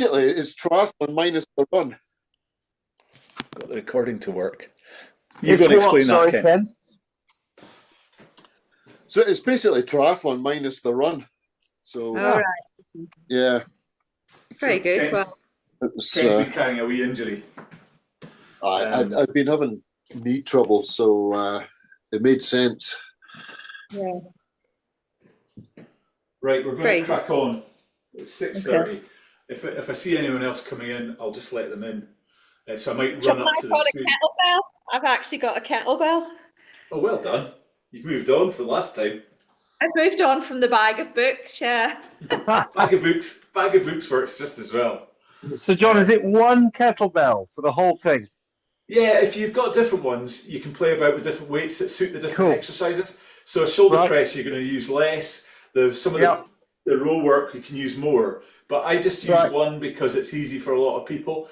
basically it's triathlon minus the run. Got the recording to work. You It's go and what? explain Sorry, that, Ken. So it's basically triathlon minus the run. So All right. yeah, Very So good. Ken's, Well, it was, Ken's been carrying a wee injury. I'd been having knee trouble, so it made sense. yeah. Right, we're going Very to crack on. It's 6:30. Okay. If I see anyone else coming in, I'll just let them in. So I might John, run up I've to the got a screen. kettlebell. I've actually got a kettlebell. Oh, well done. You've moved on from last time. I've moved on from the bag of books, yeah. Bag of books works just as well. So, John, is it one kettlebell for the whole thing? Yeah, if you've got different ones, you can play about with different weights that suit the different Cool. exercises. So a shoulder Right. press, you're going to use less. Some of Yeah. the row work, you can use more. But I just use Right. one because it's easy for a lot of people.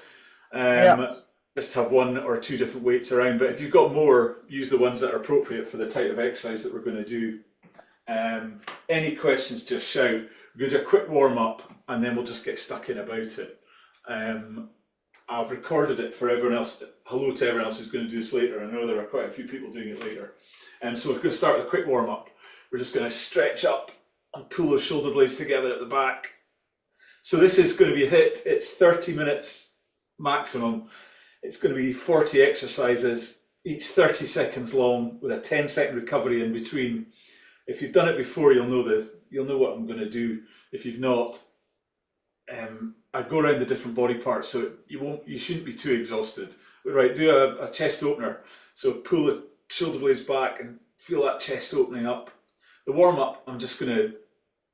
Yeah. Just have one or two different weights around. But if you've got more, use the ones that are appropriate for the type of exercise that we're going to do. Any questions, just shout. We're going to do a quick warm up and then we'll just get stuck in about it. I've recorded it for everyone else. Hello to everyone else who's going to do this later. I know there are quite a few people doing it later. So we're going to start with a quick warm up. We're just going to stretch up and pull those shoulder blades together at the back. So this is going to be HIIT. It's 30 minutes maximum. It's going to be 40 exercises, each 30 seconds long with a 10-second recovery in between. If you've done it before, you'll know what I'm going to do. If you've not, I go around the different body parts, so you shouldn't be too exhausted. But right, do a chest opener. So pull the shoulder blades back and feel that chest opening up. The warm up, I'm just going to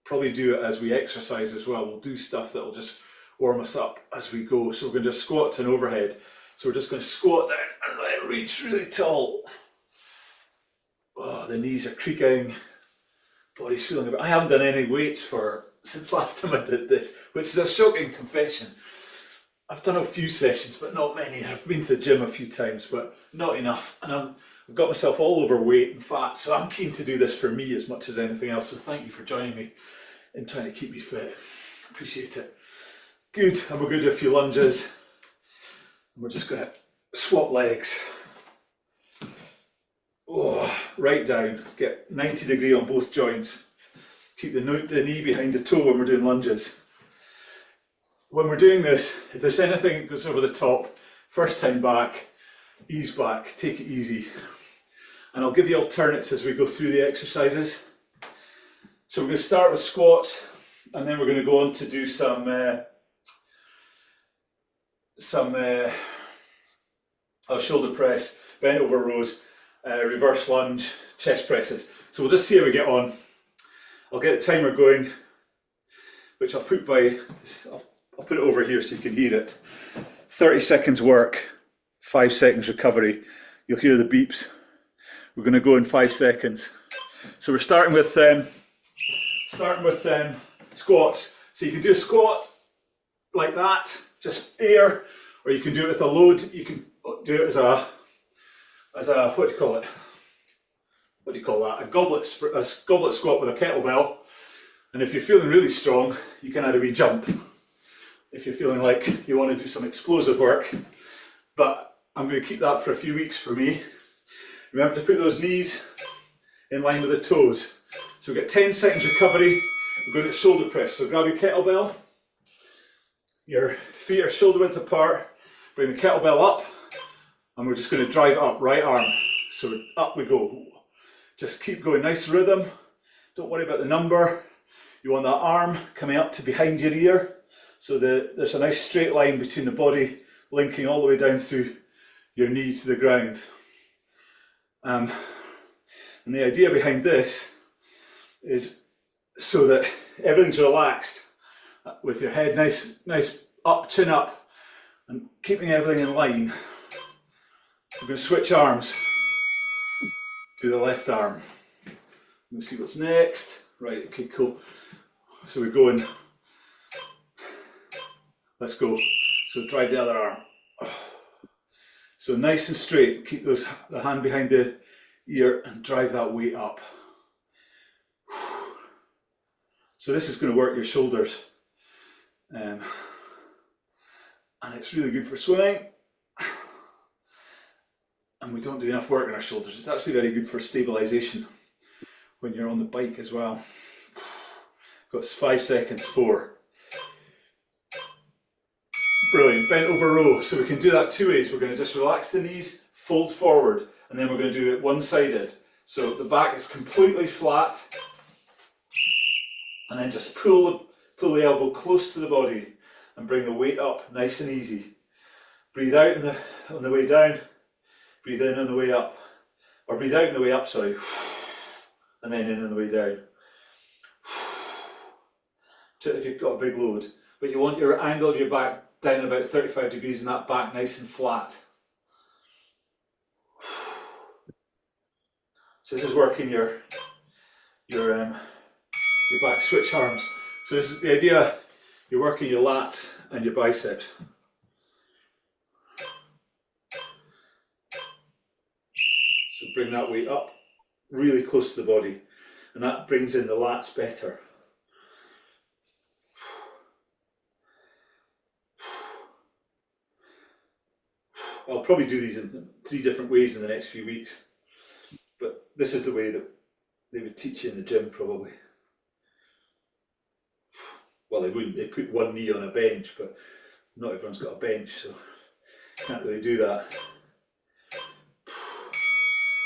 probably do it as we exercise as well. We'll do stuff that will just warm us up as we go. So we're going to do a squat to an overhead. So we're just going to squat down and then reach really tall. Oh, the knees are creaking. Body's feeling a bit. I haven't done any weights since last time I did this, which is a shocking confession. I've done a few sessions, but not many. I've been to the gym a few times, but not enough. And I've got myself all overweight and fat, so I'm keen to do this for me as much as anything else. So thank you for joining me in trying to keep me fit. Appreciate it. Good. And we're going to do a few lunges. And we're just going to swap legs. Oh, right down. Get 90 degree on both joints. Keep the knee behind the toe when we're doing lunges. When we're doing this, if there's anything that goes over the top, first time back, ease back, take it easy. And I'll give you alternates as we go through the exercises. So we're going to start with squats, and then we're going to go on to do some shoulder press, bent over rows, reverse lunge, chest presses. So we'll just see how we get on. I'll get the timer going, which I'll put it over here so you can hear it. 30 seconds work, 5 seconds recovery. You'll hear the beeps. We're going to go in 5 seconds. So we're starting with squats. So you can do a squat like that, just air, or you can do it with a load. You can do it as a what do you call it? What do you call that? A goblet squat with a kettlebell. And if you're feeling really strong, you can add a wee jump. If you're feeling like you want to do some explosive work, but I'm going to keep that for a few weeks for me. Remember to put those knees in line with the toes. So we get 10 seconds recovery. We're going to shoulder press. So grab your kettlebell. Your feet are shoulder width apart. Bring the kettlebell up, and we're just going to drive it up, right arm. So up we go. Just keep going, nice rhythm. Don't worry about the number. You want that arm coming up to behind your ear. So there's a nice straight line between the body, linking all the way down through your knee to the ground. And the idea behind this is so that everything's relaxed, with your head nice up, chin up, and keeping everything in line. We're going to switch arms to the left arm. Let's see what's next. Right, okay, cool. So we're going. Let's go. So drive the other arm. So nice and straight. Keep the hand behind the ear and drive that weight up. So this is going to work your shoulders. and it's really good for swimming. And we don't do enough work on our shoulders. It's actually very good for stabilisation when you're on the bike as well. Got 5 seconds, 4. Brilliant, bent over row. So we can do that 2 ways. We're going to just relax the knees, fold forward, and then we're going to do it one-sided. So the back is completely flat, and then just pull the elbow close to the body and bring the weight up nice and easy. Breathe out on the way down, breathe in on the way up, or breathe out on the way up, sorry, and then in on the way down. If you've got a big load, but you want your angle of your back down about 35 degrees and that back nice and flat. So this is working your back switch arms. So this is the idea, you're working your lats and your biceps. So bring that weight up really close to the body, and that brings in the lats better. I'll probably do these in 3 different ways in the next few weeks, but this is the way that they would teach you in the gym probably. Well, they wouldn't, they put one knee on a bench, but not everyone's got a bench, so can't really do that.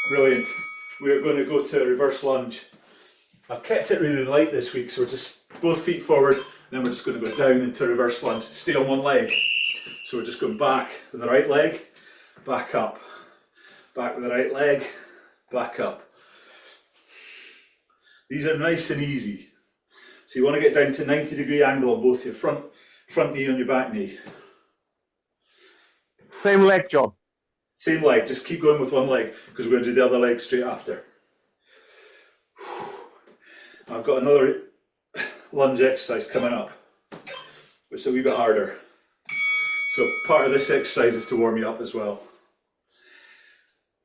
Brilliant. We're going to go to a reverse lunge. I've kept it really light this week, so we're just both feet forward, and then we're just going to go down into reverse lunge. Stay on one leg. So we're just going back with the right leg, back up. Back with the right leg, back up. These are nice and easy. So you want to get down to 90-degree angle on both your front knee and your back knee. Same leg, John. Same leg, just keep going with one leg because we're going to do the other leg straight after. I've got another lunge exercise coming up, which is a wee bit harder. So part of this exercise is to warm you up as well.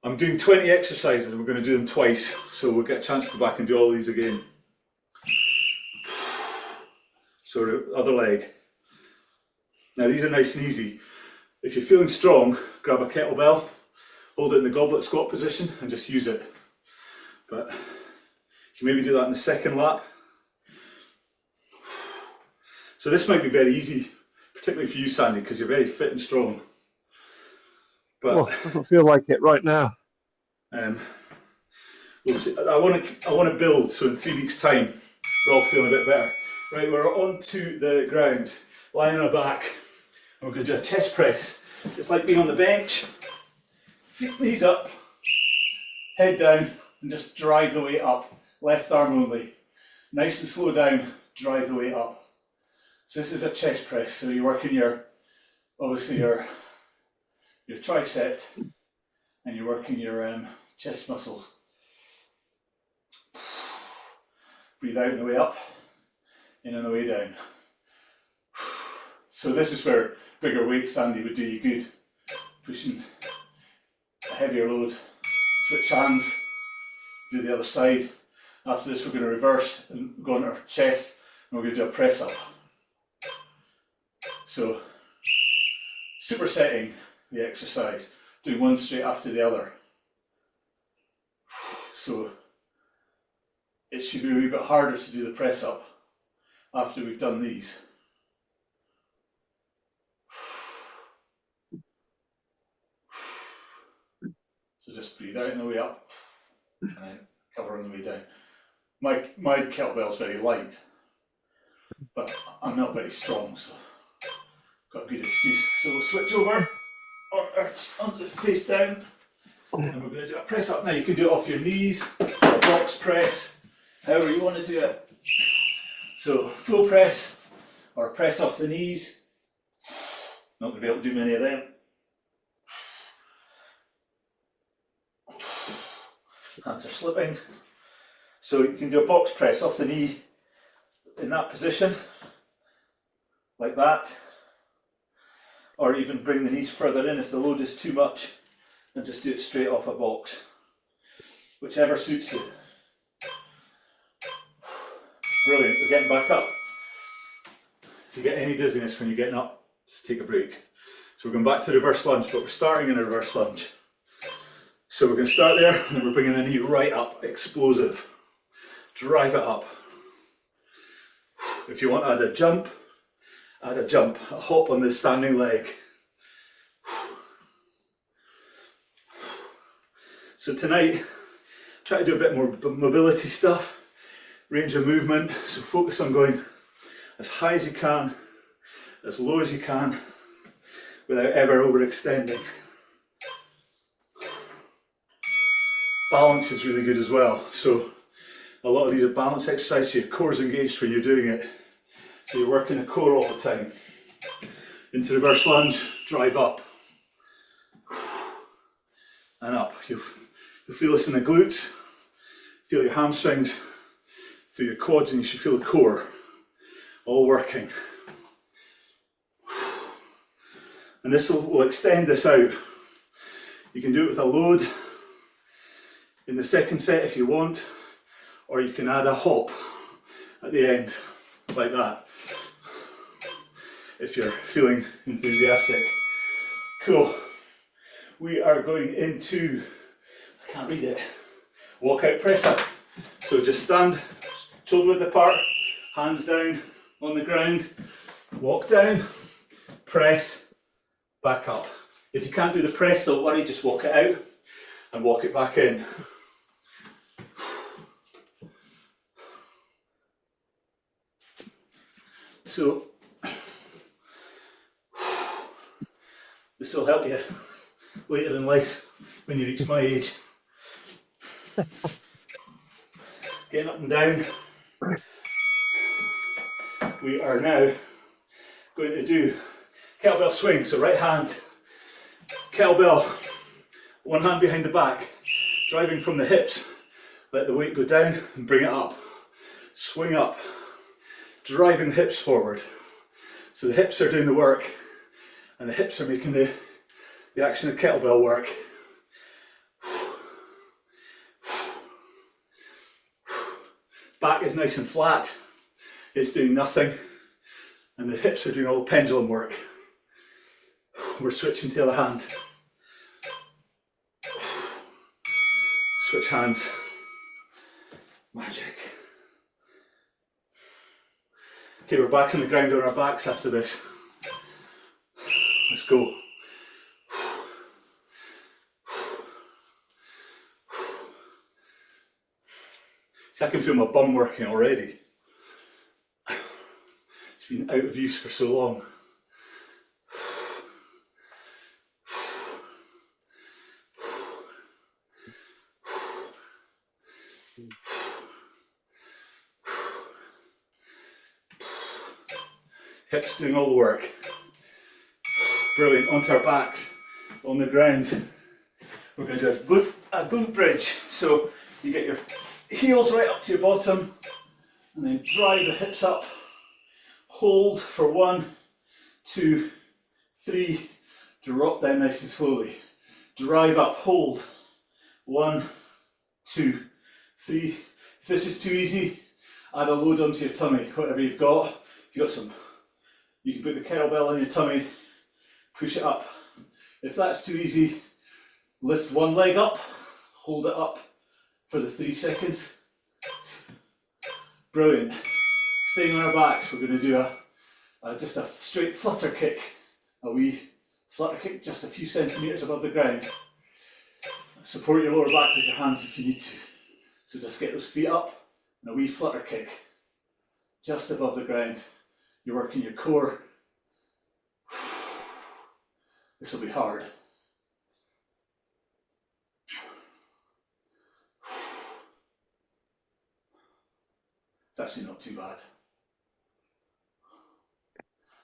I'm doing 20 exercises and we're going to do them twice, so we'll get a chance to go back and do all these again. So the other leg. Now these are nice and easy. If you're feeling strong, grab a kettlebell, hold it in the goblet squat position and just use it. But you can maybe do that in the second lap. So this might be very easy, particularly for you, Sandy, because you're very fit and strong. But well, it doesn't feel like it right now. We'll see. I want to build, so in 3 weeks' time, we're all feeling a bit better. Right, we're onto the ground, lying on our back, and we're going to do a chest press. It's like being on the bench. Feet, knees up, head down, and just drive the weight up. Left arm only. Nice and slow down, drive the weight up. So this is a chest press. So you're working obviously your tricep, and you're working your chest muscles. Breathe out on the way up, in on the way down. So this is where bigger weights, Sandy, would do you good. Pushing a heavier load, switch hands, do the other side. After this we're going to reverse and go on our chest, and we're going to do a press up. So supersetting the exercise, doing one straight after the other. So it should be a wee bit harder to do the press up after we've done these. So just breathe out on the way up and then cover on the way down. My kettlebell is very light, but I'm not very strong, so got a good excuse. So we'll switch over on the face down, and we're going to do a press up. Now you can do it off your knees, a box press, however you want to do it. So full press or press off the knees. Not going to be able to do many of them. Hands are slipping. So you can do a box press off the knee in that position, like that. Or even bring the knees further in if the load is too much and just do it straight off a box. Whichever suits you. Brilliant, we're getting back up. If you get any dizziness when you're getting up, just take a break. So we're going back to reverse lunge, but we're starting in a reverse lunge. So we're going to start there, and then we're bringing the knee right up, explosive. Drive it up. If you want to add a jump, a hop on the standing leg. So tonight, try to do a bit more mobility stuff, range of movement, so focus on going as high as you can, as low as you can, without ever overextending. Balance is really good as well, so a lot of these are balance exercises, so your core is engaged when you're doing it, so you're working the core all the time. Into reverse lunge, drive up, and up. You'll feel this in the glutes, feel your hamstrings, feel your quads, and you should feel the core all working. And this will extend this out. You can do it with a load in the second set if you want, or you can add a hop at the end, like that, if you're feeling enthusiastic. Cool. We are going into, I can't read it, walkout press up. So just stand, shoulder width apart, hands down on the ground, walk down, press, back up. If you can't do the press, don't worry, just walk it out and walk it back in. So this will help you later in life when you reach my age. Getting up and down. We are now going to do kettlebell swing. So right hand, kettlebell, one hand behind the back, driving from the hips. Let the weight go down and bring it up. Swing up, driving the hips forward. So the hips are doing the work, and the hips are making the action of kettlebell work. Back is nice and flat, it's doing nothing, and the hips are doing all the pendulum work. We're switching to the other hand. Switch hands. Magic. Okay, we're back on the ground on our backs after this. Let's go. See, I can feel my bum working already. It's been out of use for so long. Hips doing all the work. Brilliant, onto our backs, on the ground. We're going to do a glute bridge. So you get your heels right up to your bottom, and then drive the hips up. Hold for 1, 2, 3, drop down nice and slowly. Drive up, hold. 1, 2, 3. If this is too easy, add a load onto your tummy, whatever you've got. If you've got some, you can put the kettlebell on your tummy, push it up. If that's too easy, lift one leg up, hold it up for the 3 seconds. Brilliant. Staying on our backs, we're going to do just a straight flutter kick. A wee flutter kick just a few centimetres above the ground. Support your lower back with your hands if you need to. So just get those feet up and a wee flutter kick just above the ground. You're working your core. This will be hard. It's actually not too bad.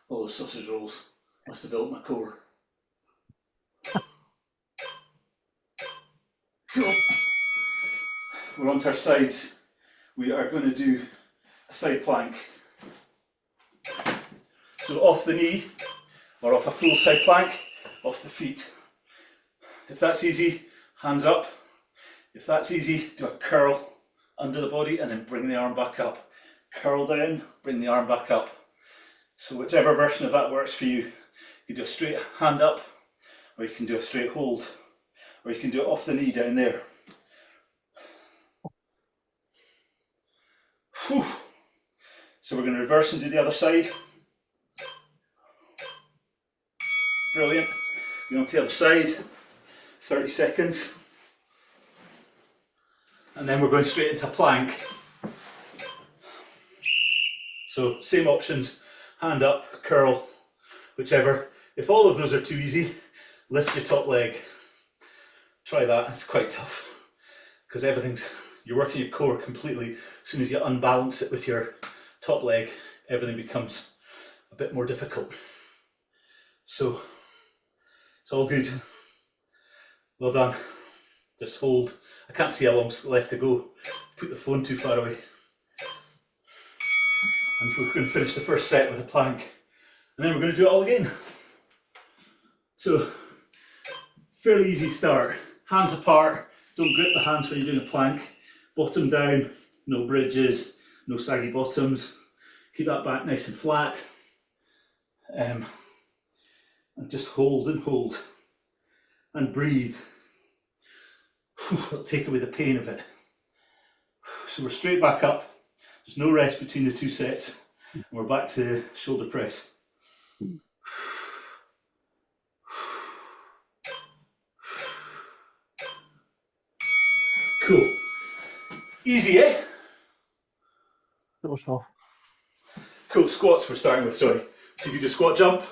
All those sausage rolls must have built my core. Cool. We're on to our sides. We are going to do a side plank. So off the knee, or off a full side plank, off the feet. If that's easy, hands up. If that's easy, do a curl under the body and then bring the arm back up. Curl down, bring the arm back up. So whichever version of that works for you. You can do a straight hand up, or you can do a straight hold, or you can do it off the knee down there. Whew. So we're going to reverse and do the other side. Brilliant. Going on to the other side, 30 seconds. And then we're going straight into plank. So same options, hand up, curl, whichever. If all of those are too easy, lift your top leg. Try that, it's quite tough. Because you're working your core completely. As soon as you unbalance it with your top leg, everything becomes a bit more difficult. So, it's all good. Well done. Just hold. I can't see how long's left to go. Put the phone too far away. And we're going to finish the first set with a plank. And then we're going to do it all again. So, fairly easy start. Hands apart. Don't grip the hands when you're doing a plank. Bottom down. No bridges. No saggy bottoms. Keep that back nice and flat. And just hold and hold. And breathe. It'll take away the pain of it. So we're straight back up. There's no rest between the two sets. And we're back to shoulder press. Cool. Easy, eh? Cool, squats we're starting with, sorry. So you can do squat jump,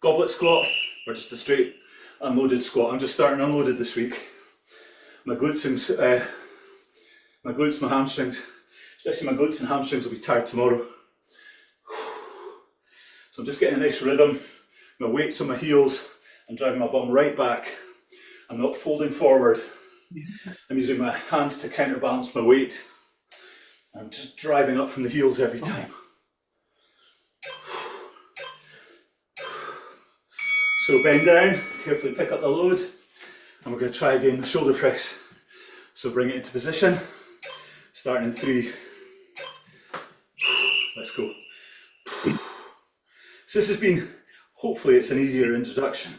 goblet squat, or just a straight unloaded squat. I'm just starting unloaded this week. My glutes, my hamstrings, especially my glutes and hamstrings will be tired tomorrow. So I'm just getting a nice rhythm. My weight's on my heels. I'm driving my bum right back. I'm not folding forward. I'm using my hands to counterbalance my weight. I'm just driving up from the heels every time. So bend down, carefully pick up the load, and we're going to try again the shoulder press. So bring it into position, starting in 3. Let's go. So this has been, hopefully it's an easier introduction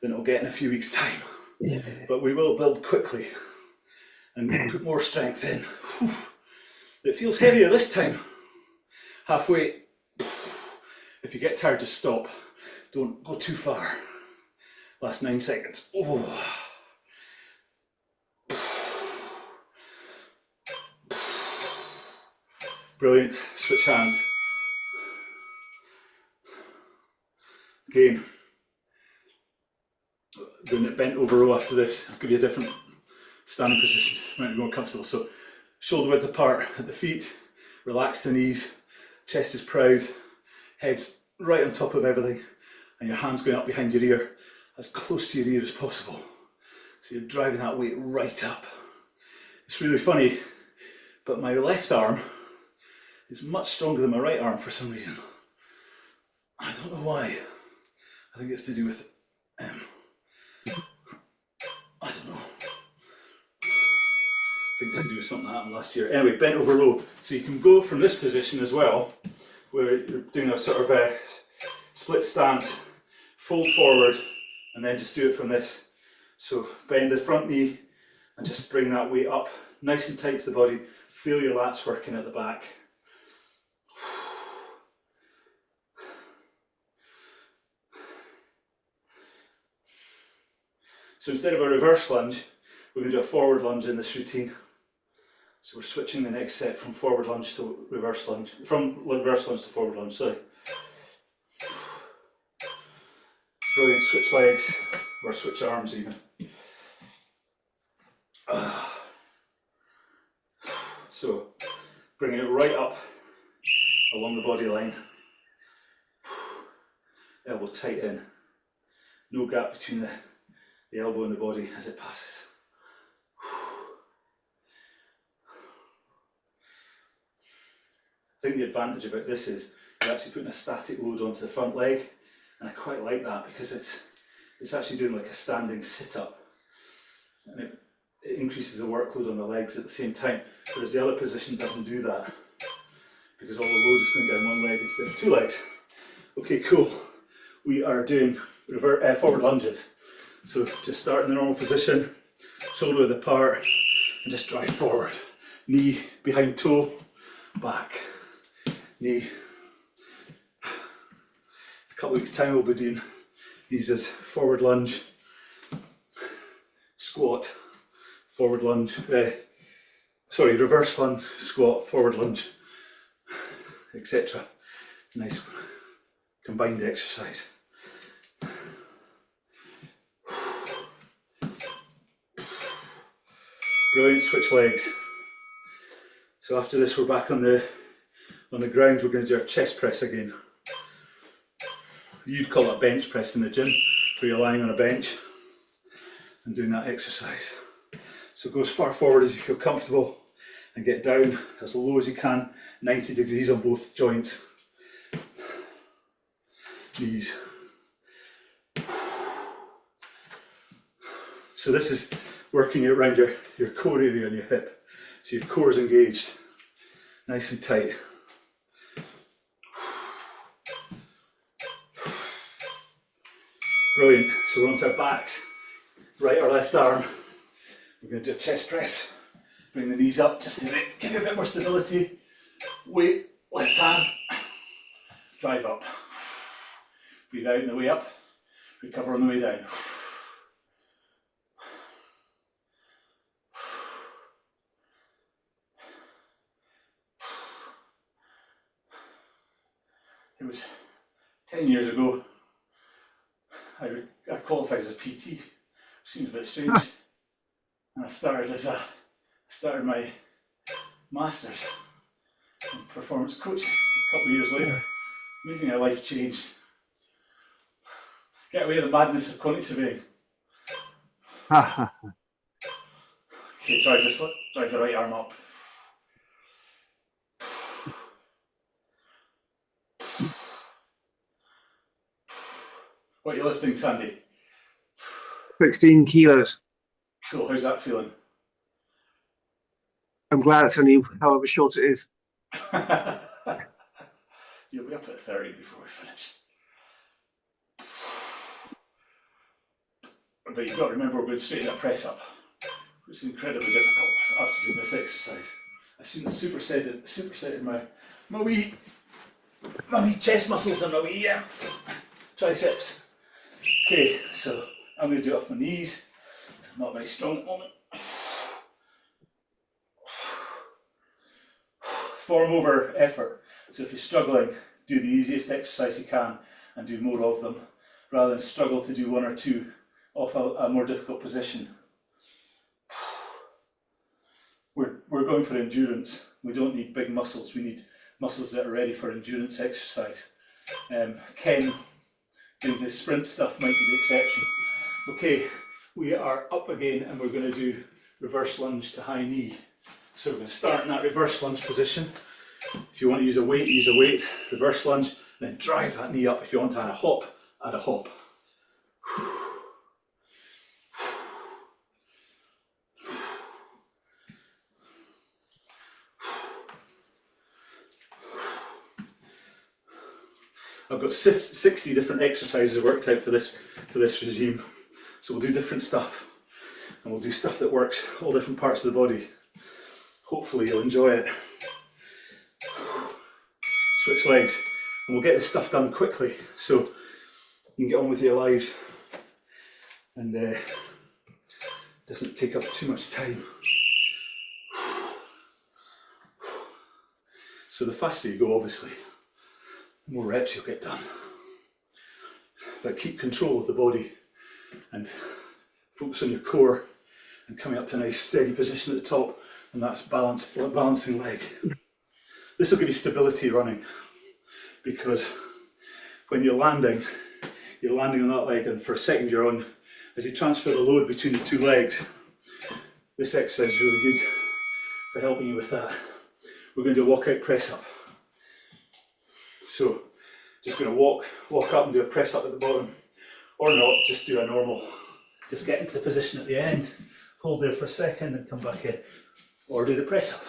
than it'll get in a few weeks' time. Yeah. But we will build quickly and put more strength in. It feels heavier this time. Halfway. If you get tired, just stop. Don't go too far. Last 9 seconds. Oh. Brilliant. Switch hands. Again. Doing it bent over row after this. I'll give you a different standing position. Might be more comfortable. So shoulder width apart at the feet. Relax the knees. Chest is proud. Head's right on top of everything. And your hands going up behind your ear, as close to your ear as possible. So you're driving that weight right up. It's really funny, but my left arm is much stronger than my right arm for some reason. I don't know why. I think it's to do with, I don't know. I think it's to do with something that happened last year. Anyway, bent over row. So you can go from this position as well, where you're doing a sort of a split stance, fold forward, and then just do it from this. So bend the front knee and just bring that weight up, nice and tight to the body. Feel your lats working at the back. So instead of a reverse lunge, we're going to do a forward lunge in this routine. So we're switching the next set from forward lunge to reverse lunge, from reverse lunge to forward lunge, sorry. Brilliant, switch legs, or switch arms even. So, bringing it right up along the body line. Elbow tight in. No gap between the elbow and the body as it passes. I think the advantage about this is you're actually putting a static load onto the front leg, and I quite like that because it's actually doing like a standing sit-up, and it increases the workload on the legs at the same time, whereas the other position doesn't do that because all the load is going down one leg instead of 2 legs. Okay, cool. we are doing forward lunges. So just start in the normal position, shoulder width apart, and just drive forward. Knee behind toe, back, knee. A couple of weeks time we'll be doing these as forward lunge, squat, forward lunge, reverse lunge, squat, forward lunge, etc. Nice combined exercise. Brilliant, switch legs. So after this we're back on the ground, we're going to do our chest press again. You'd call it a bench press in the gym, where you're lying on a bench and doing that exercise. So go as far forward as you feel comfortable and get down as low as you can, 90 degrees on both joints. Knees. So this is working around your core area on your hip. So your core is engaged, nice and tight. Brilliant. So we're onto our backs, right or left arm. We're going to do a chest press. Bring the knees up just to give you a bit more stability. Weight, left hand, drive up. Breathe out on the way up, recover on the way down. It was 10 years ago. I qualified as a PT. Seems a bit strange. And I started my masters in performance coaching a couple of years later. Amazing how life changed. Get away with the madness of quantity surveying. Okay, drive the right arm up. What are you lifting, Sandy? 16 kilos. Cool, how's that feeling? I'm glad it's only however short it is. You'll be up at 30 before we finish. But you've got to remember we're going straight to that press up, which is incredibly difficult after doing this exercise. I shouldn't have supersetted my wee chest muscles and my wee triceps. Okay, so I'm going to do it off my knees. I'm not very strong at the moment. Form over effort. So if you're struggling, do the easiest exercise you can and do more of them, rather than struggle to do one or two off a more difficult position. We're going for endurance. We don't need big muscles. We need muscles that are ready for endurance exercise. Ken doing his sprint stuff might be the exception. Okay, we are up again and we're going to do reverse lunge to high knee. So we're going to start in that reverse lunge position. If you want to use a weight, reverse lunge, then drive that knee up. If you want to add a hop. I've got 60 different exercises worked out for this regime. So we'll do different stuff and we'll do stuff that works all different parts of the body. Hopefully you'll enjoy it. Switch legs and we'll get this stuff done quickly so you can get on with your lives and it doesn't take up too much time. So the faster you go, obviously, the more reps you'll get done. But keep control of the body and focus on your core and coming up to a nice steady position at the top, and that's balancing leg. This will give you stability running, because when you're landing on that leg, and for a second you're on, as you transfer the load between the two legs, this exercise is really good for helping you with that. We're going to do a walkout press up. So just going to walk up and do a press up at the bottom, or not, just do a normal, just get into the position at the end, hold there for a second and come back in, or do the press up,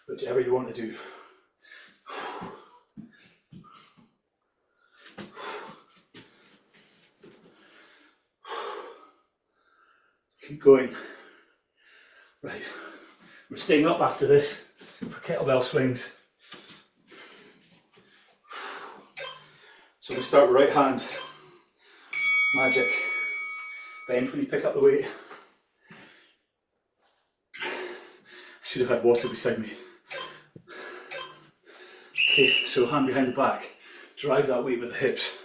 whichever you want to do. Keep going. Right, we're staying up after this for kettlebell swings. So we start with right hand. Magic. Bend when you pick up the weight. I should have had water beside me. Okay, so hand behind the back. Drive that weight with the hips.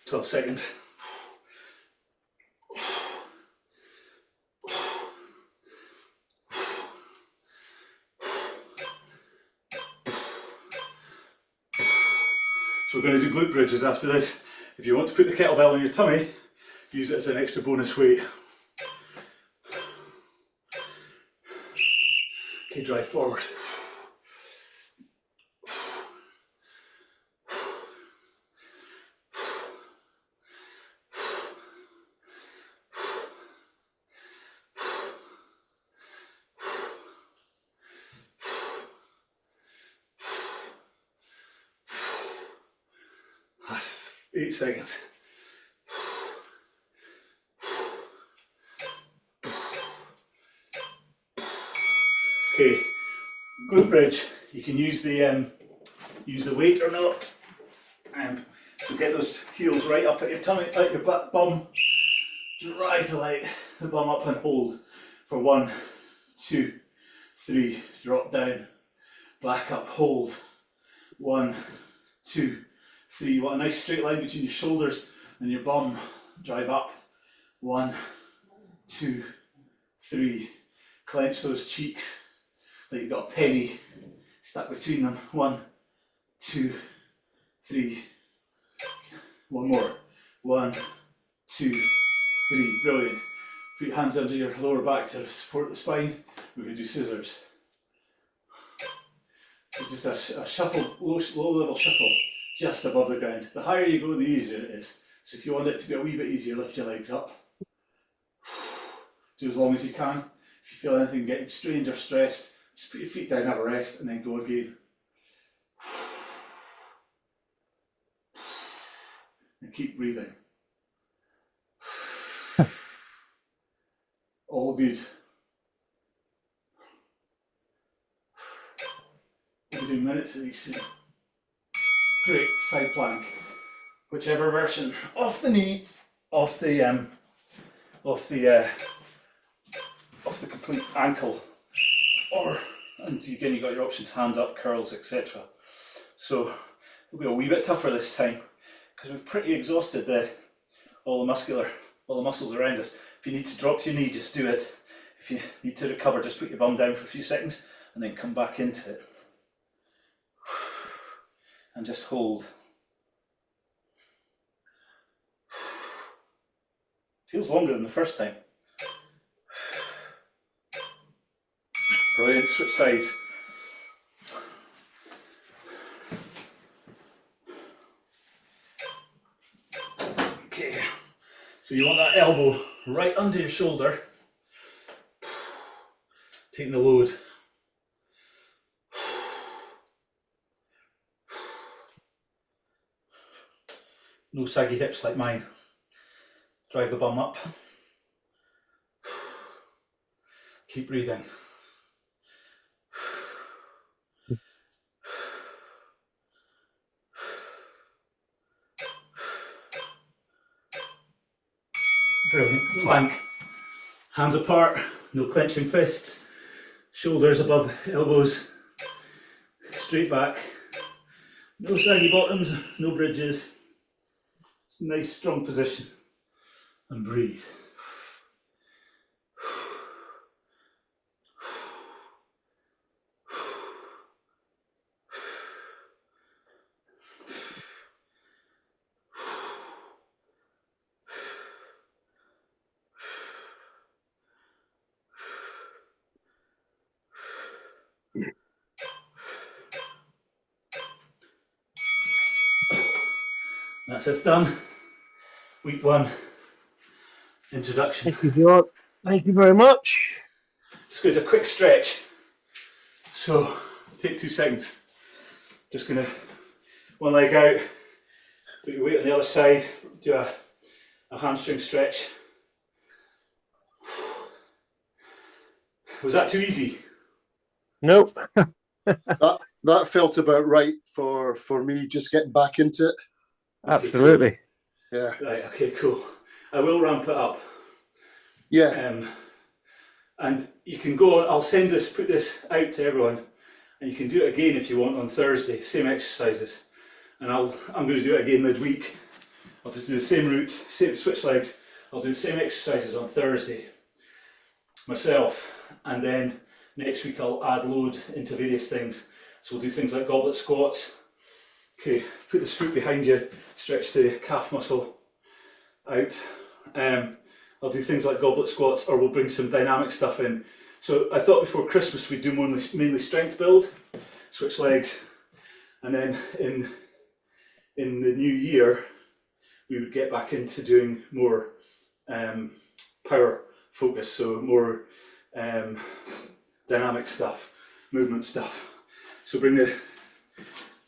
"12 seconds. So we're going to do glute bridges after this. If you want to put the kettlebell on your tummy, use it as an extra bonus weight. Okay, drive forward. Last 8 seconds. Okay, glute bridge. You can use the weight or not. So get those heels right up at your tummy, at your bum. Drive the bum up and hold for 1, 2, 3. Drop down, back up, hold. 1, 2, 3. You want a nice straight line between your shoulders and your bum. Drive up. 1, 2, 3. Clench those cheeks like you've got a penny stuck between them. 1, 2, 3. One more. 1, 2, 3. Brilliant. Put your hands under your lower back to support the spine. We're going to do scissors. So just a shuffle, low level shuffle, just above the ground. The higher you go, the easier it is. So if you want it to be a wee bit easier, lift your legs up. Do as long as you can. If you feel anything getting strained or stressed, just put your feet down, have a rest, and then go again. And keep breathing. All good. We'll do minutes of these soon. Great, side plank. Whichever version. Off the knee, off the complete ankle. And again, you got your options: hand up, curls, etc. So it'll be a wee bit tougher this time because we've pretty exhausted all the muscles around us. If you need to drop to your knee, just do it. If you need to recover, just put your bum down for a few seconds and then come back into it. And just hold. Feels longer than the first time. Brilliant, switch sides. Okay, so you want that elbow right under your shoulder, taking the load. No saggy hips like mine. Drive the bum up. Keep breathing. Brilliant. Plank. Hands apart, no clenching fists. Shoulders above elbows. Straight back. No saggy bottoms, no bridges. It's a nice strong position. And breathe. That's it, done. Week 1 introduction. Thank you, George. Thank you very much. Just going to do a quick stretch. So take 2 seconds. Just going to one leg out, put your weight on the other side, do a hamstring stretch. Was that too easy? Nope. That felt about right for me, just getting back into it. Absolutely. Okay, cool. Yeah. Right, okay, cool. I will ramp it up. Yeah. And you can go on, I'll put this out to everyone, and you can do it again if you want on Thursday, same exercises. And I'm going to do it again midweek. I'll just do the same route, same switch legs. I'll do the same exercises on Thursday myself, and then next week I'll add load into various things. So we'll do things like goblet squats. Okay, put this foot behind you, stretch the calf muscle out. I'll do things like goblet squats, or we'll bring some dynamic stuff in. So I thought before Christmas we'd do mainly strength build, switch legs, and then in the new year we would get back into doing more power focus, so more dynamic stuff, movement stuff. So bring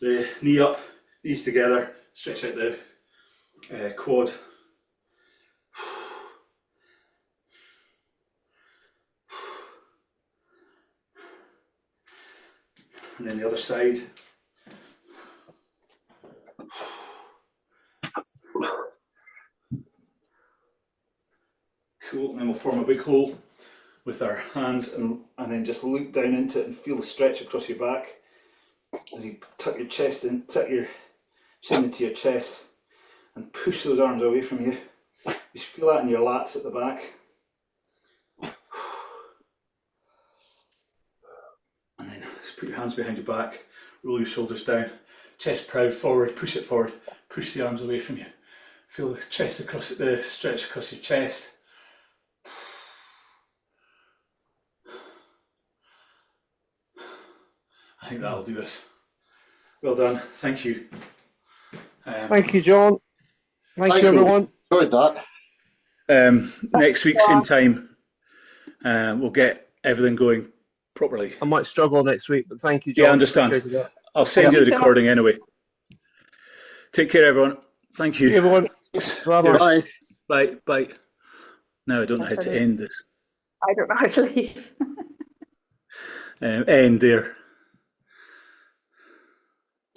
the knee up, knees together, stretch out the quad. And then the other side. Cool, and then we'll form a big hole with our hands and then just look down into it and feel the stretch across your back as you tuck your chest in, tuck your chin into your chest and push those arms away from you. You feel that in your lats at the back. And then just put your hands behind your back, roll your shoulders down, chest proud forward, push it forward, push the arms away from you. Feel the chest across it, the stretch across your chest. I think that'll do us. Well done, thank you. Thank you, John. Thank you, everyone. Enjoyed that. Next week, same time, we'll get everything going properly. I might struggle next week, but thank you, John. Yeah, I understand. I'll send you the recording anyway. Take care, everyone. Thank you. Hey, everyone. Bye. Bye. Bye. Now I don't know how to end this. I don't know how to leave. End there.